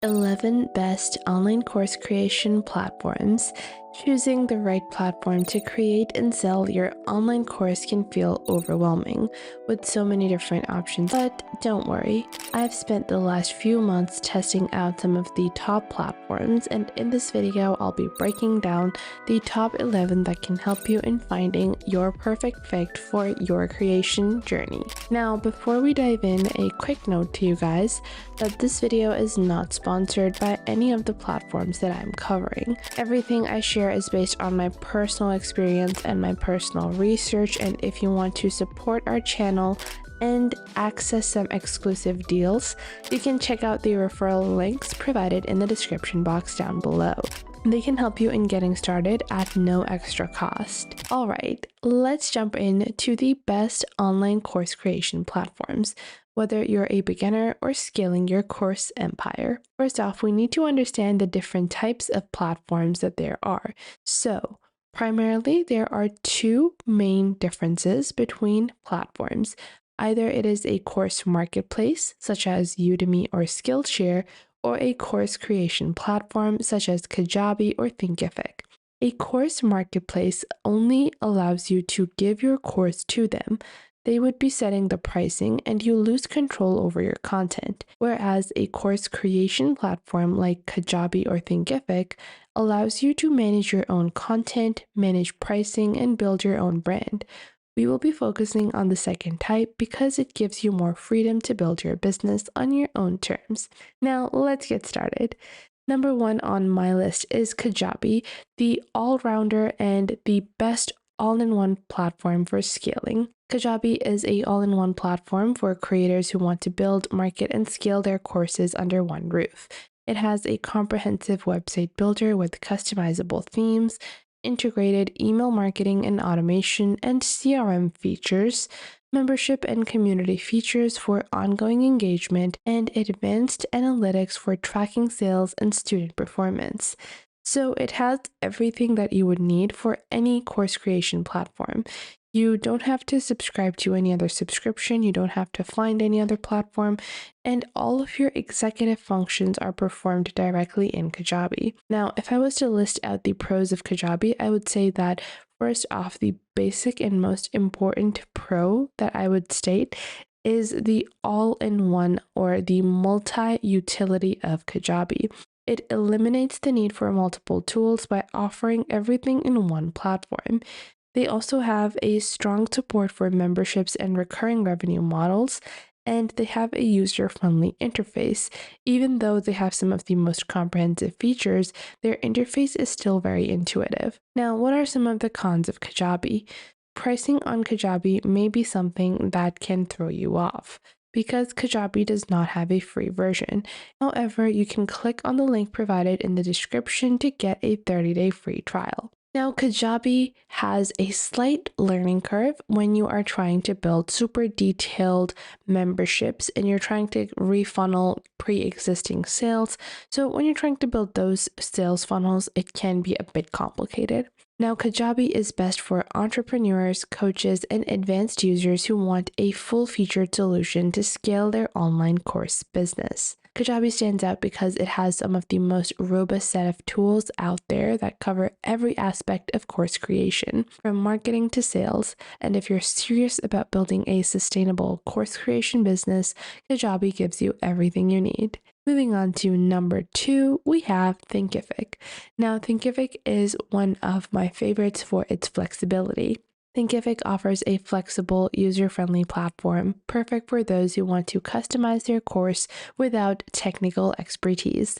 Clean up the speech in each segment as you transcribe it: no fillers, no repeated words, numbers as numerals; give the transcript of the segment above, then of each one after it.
11 best online course creation platforms. Choosing the right platform to create and sell your online course can feel overwhelming with so many different options, but don't worry. I've spent the last few months testing out some of the top platforms, and in this video, I'll be breaking down the top 11 that can help you in finding your perfect fit for your creation journey. Now, before we dive in, a quick note to you guys that this video is not sponsored by any of the platforms that I'm covering. Everything I share is based on my personal experience and my personal research, and if you want to support our channel and access some exclusive deals, you can check out the referral links provided in the description box down below. They can help you in getting started at no extra cost. Alright, let's jump into the best online course creation platforms, whether you're a beginner or scaling your course empire. First off, we need to understand the different types of platforms that there are. So, primarily, there are two main differences between platforms. Either it is a course marketplace, such as Udemy or Skillshare, or a course creation platform such as Kajabi or Thinkific. A course marketplace only allows you to give your course to them. They would be setting the pricing and you lose control over your content, whereas a course creation platform like Kajabi or Thinkific allows you to manage your own content, manage pricing, and build your own brand. We will be focusing on the second type because it gives you more freedom to build your business on your own terms. Now, let's get started. Number one on my list is Kajabi, the all-rounder and the best all-in-one platform for scaling. Kajabi is an all-in-one platform for creators who want to build, market, and scale their courses under one roof. It has a comprehensive website builder with customizable themes, integrated email marketing and automation, and CRM features, membership and community features for ongoing engagement, and advanced analytics for tracking sales and student performance. So it has everything that you would need for any course creation platform. You don't have to subscribe to any other subscription, you don't have to find any other platform, and all of your executive functions are performed directly in Kajabi. Now, if I was to list out the pros of Kajabi, I would say that first off, the basic and most important pro that I would state is the all-in-one or the multi-utility of Kajabi. It eliminates the need for multiple tools by offering everything in one platform. They also have a strong support for memberships and recurring revenue models, and they have a user-friendly interface. Even though they have some of the most comprehensive features, their interface is still very intuitive. Now, what are some of the cons of Kajabi? Pricing on Kajabi may be something that can throw you off, because Kajabi does not have a free version. However, you can click on the link provided in the description to get a 30-day free trial. Now, Kajabi has a slight learning curve when you are trying to build super detailed memberships and you're trying to refunnel pre-existing sales. So when you're trying to build those sales funnels, it can be a bit complicated. Now, Kajabi is best for entrepreneurs, coaches, and advanced users who want a full-featured solution to scale their online course business. Kajabi stands out because it has some of the most robust set of tools out there that cover every aspect of course creation, from marketing to sales. And if you're serious about building a sustainable course creation business, Kajabi gives you everything you need. Moving on to number 2, we have Thinkific. Now, Thinkific is one of my favorites for its flexibility. Thinkific offers a flexible, user-friendly platform, perfect for those who want to customize their course without technical expertise.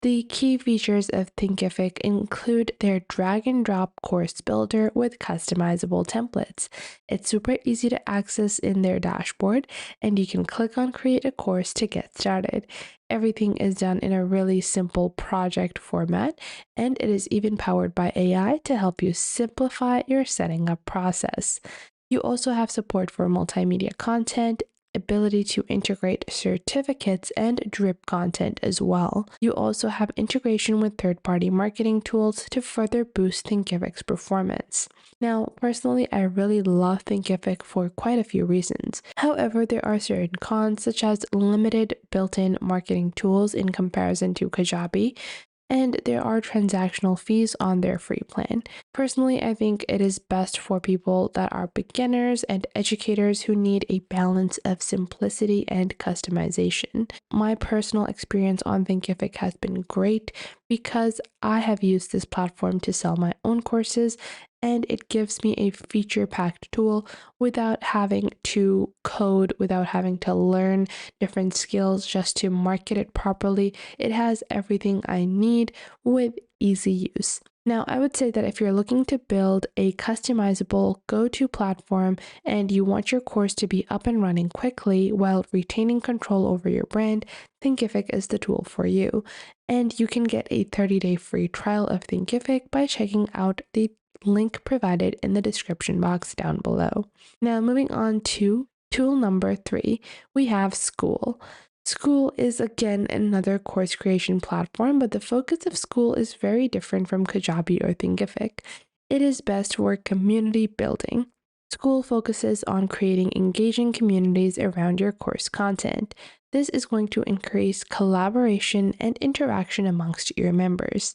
The key features of Thinkific include their drag-and-drop course builder with customizable templates. It's super easy to access in their dashboard, and you can click on Create a Course to get started. Everything is done in a really simple project format, and it is even powered by AI to help you simplify your setting up process. You also have support for multimedia content, ability to integrate certificates and drip content as well. You also have integration with third-party marketing tools to further boost Thinkific's performance. Now, personally, I really love Thinkific for quite a few reasons. However, there are certain cons, such as limited built-in marketing tools in comparison to Kajabi, and there are transactional fees on their free plan. Personally, I think it is best for people that are beginners and educators who need a balance of simplicity and customization. My personal experience on Thinkific has been great because I have used this platform to sell my own courses, and it gives me a feature-packed tool without having to code, without having to learn different skills just to market it properly. It has everything I need with easy use. Now, I would say that if you're looking to build a customizable go-to platform and you want your course to be up and running quickly while retaining control over your brand, Thinkific is the tool for you. And you can get a 30-day free trial of Thinkific by checking out the link provided in the description box down below. Now, moving on to tool number 3, we have Skool. Skool is again another course creation platform, but the focus of Skool is very different from Kajabi or Thinkific. It is best for community building. Skool focuses on creating engaging communities around your course content. This is going to increase collaboration and interaction amongst your members.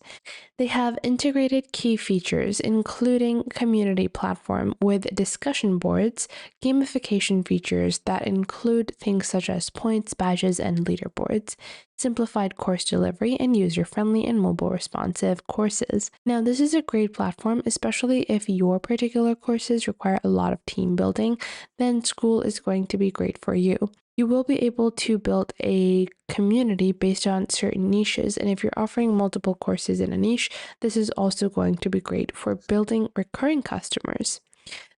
They have integrated key features, including community platform with discussion boards, gamification features that include things such as points, badges, and leaderboards, simplified course delivery, and user-friendly and mobile responsive courses. Now, this is a great platform, especially if your particular courses require a lot of team building, then Skool is going to be great for you. You will be able to build a community based on certain niches, and if you're offering multiple courses in a niche, this is also going to be great for building recurring customers.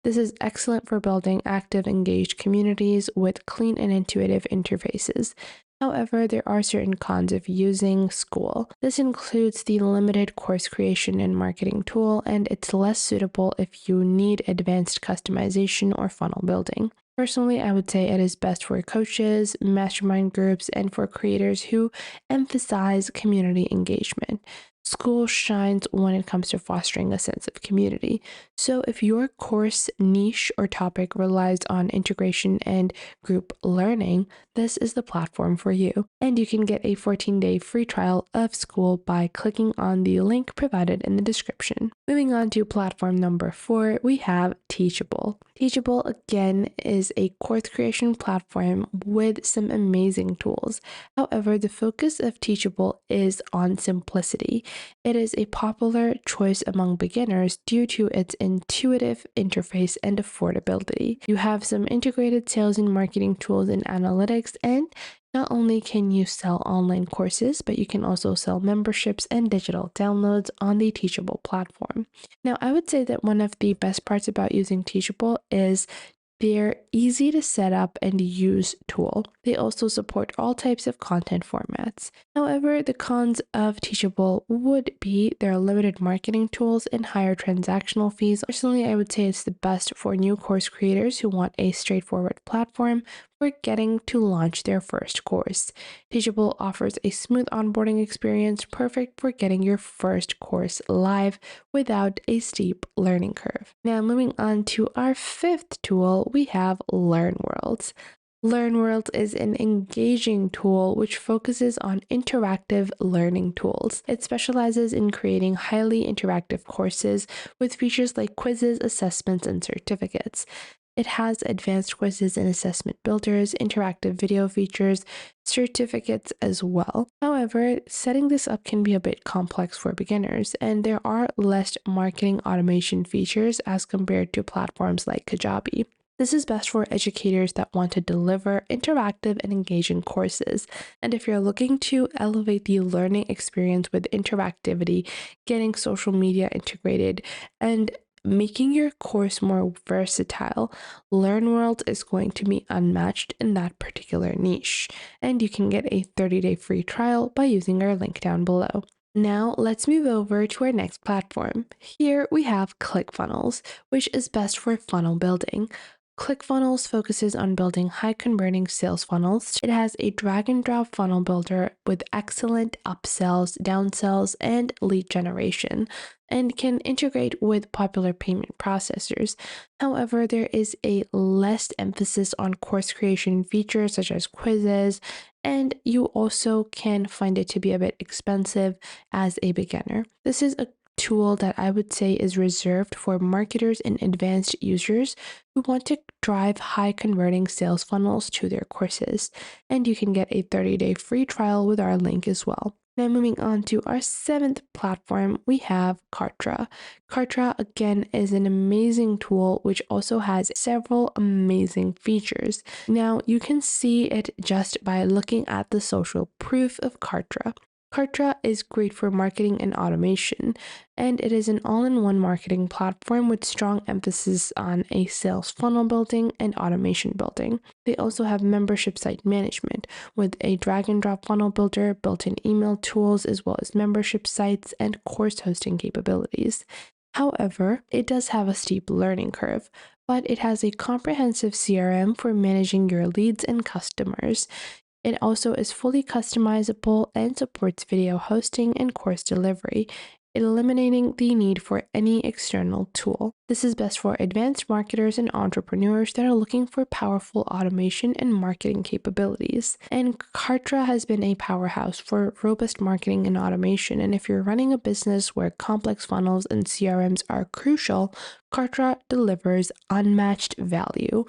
This is excellent for building active, engaged communities with clean and intuitive interfaces. However, there are certain cons of using Skool. This includes the limited course creation and marketing tool, and it's less suitable if you need advanced customization or funnel building. Personally, I would say it is best for coaches, mastermind groups, and for creators who emphasize community engagement. Skool shines when it comes to fostering a sense of community. So if your course niche or topic relies on integration and group learning, this is the platform for you. And you can get a 14-day free trial of Skool by clicking on the link provided in the description. Moving on to platform number 4, we have Teachable. Teachable, again, is a course creation platform with some amazing tools. However, the focus of Teachable is on simplicity. It is a popular choice among beginners due to its intuitive interface and affordability. You have some integrated sales and marketing tools and analytics, and not only can you sell online courses, but you can also sell memberships and digital downloads on the Teachable platform. Now, I would say that one of the best parts about using Teachable is their easy to set up and use tool. They also support all types of content formats. However, the cons of Teachable would be their limited marketing tools and higher transactional fees. Personally, I would say it's the best for new course creators who want a straightforward platform for getting to launch their first course. Teachable offers a smooth onboarding experience, perfect for getting your first course live without a steep learning curve. Now, moving on to our 5th tool, we have LearnWorlds. LearnWorlds is an engaging tool which focuses on interactive learning tools. It specializes in creating highly interactive courses with features like quizzes, assessments, and certificates. It has advanced quizzes and assessment builders, interactive video features, certificates as well. However, setting this up can be a bit complex for beginners, and there are less marketing automation features as compared to platforms like Kajabi. This is best for educators that want to deliver interactive and engaging courses. And if you're looking to elevate the learning experience with interactivity, getting social media integrated, and making your course more versatile, LearnWorlds is going to be unmatched in that particular niche. And you can get a 30-day free trial by using our link down below. Now let's move over to our next platform. Here we have ClickFunnels, which is best for funnel building. ClickFunnels focuses on building high converting sales funnels. It has a drag and drop funnel builder with excellent upsells, downsells, and lead generation, and can integrate with popular payment processors. However, there is a less emphasis on course creation features such as quizzes, and you also can find it to be a bit expensive as a beginner. This is a tool that I would say is reserved for marketers and advanced users who want to drive high converting sales funnels to their courses. And you can get a 30-day free trial with our link as well. Now, moving on to our 7th platform, we have Kartra. Kartra, again, is an amazing tool which also has several amazing features. Now, you can see it just by looking at the social proof of Kartra. Kartra is great for marketing and automation, and it is an all-in-one marketing platform with strong emphasis on a sales funnel building and automation building. They also have membership site management with a drag and drop funnel builder, built-in email tools, as well as membership sites and course hosting capabilities. However, it does have a steep learning curve, but it has a comprehensive CRM for managing your leads and customers. It also is fully customizable and supports video hosting and course delivery, eliminating the need for any external tool. This is best for advanced marketers and entrepreneurs that are looking for powerful automation and marketing capabilities. And Kartra has been a powerhouse for robust marketing and automation. And if you're running a business where complex funnels and CRMs are crucial, Kartra delivers unmatched value.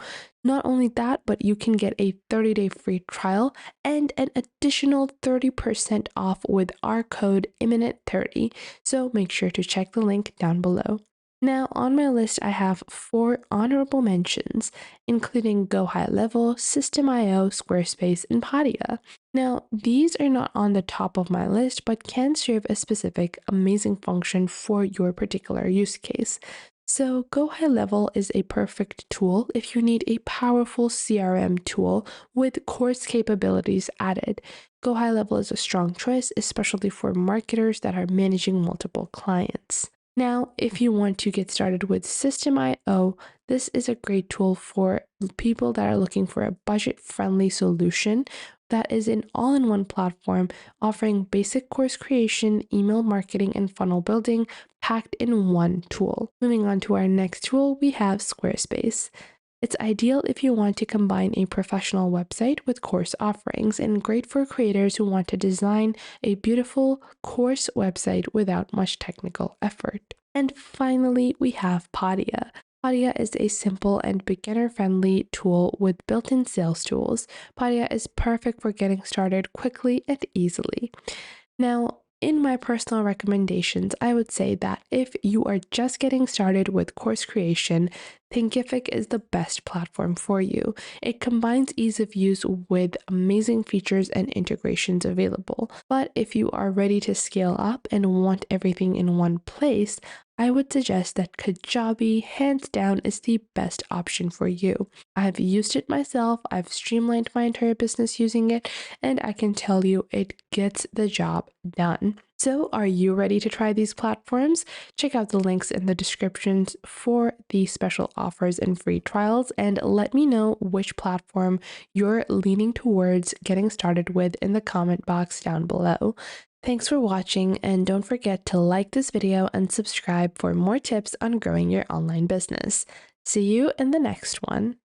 Not only that, but you can get a 30-day free trial and an additional 30% off with our code imminent30. So make sure to check the link down below. Now, on my list, I have 4 honorable mentions, including Go High Level, System.io, Squarespace, and Podia. Now, these are not on the top of my list, but can serve a specific amazing function for your particular use case. So, Go High Level is a perfect tool if you need a powerful CRM tool with course capabilities added. Go High Level is a strong choice, especially for marketers that are managing multiple clients. Now, if you want to get started with System.io, this is a great tool for people that are looking for a budget-friendly solution that is an all-in-one platform offering basic course creation, email marketing, and funnel building packed in one tool. Moving on to our next tool, we have Squarespace. It's ideal if you want to combine a professional website with course offerings, and great for creators who want to design a beautiful course website without much technical effort. And finally, we have Podia. Podia is a simple and beginner-friendly tool with built-in sales tools. Podia is perfect for getting started quickly and easily. Now, in my personal recommendations, I would say that if you are just getting started with course creation, Thinkific is the best platform for you. It combines ease of use with amazing features and integrations available. But if you are ready to scale up and want everything in one place, I would suggest that Kajabi, hands down, is the best option for you. I've used it myself, I've streamlined my entire business using it, and I can tell you it gets the job done. So, are you ready to try these platforms? Check out the links in the descriptions for the special offers and free trials, and let me know which platform you're leaning towards getting started with in the comment box down below. Thanks for watching, and don't forget to like this video and subscribe for more tips on growing your online business. See you in the next one.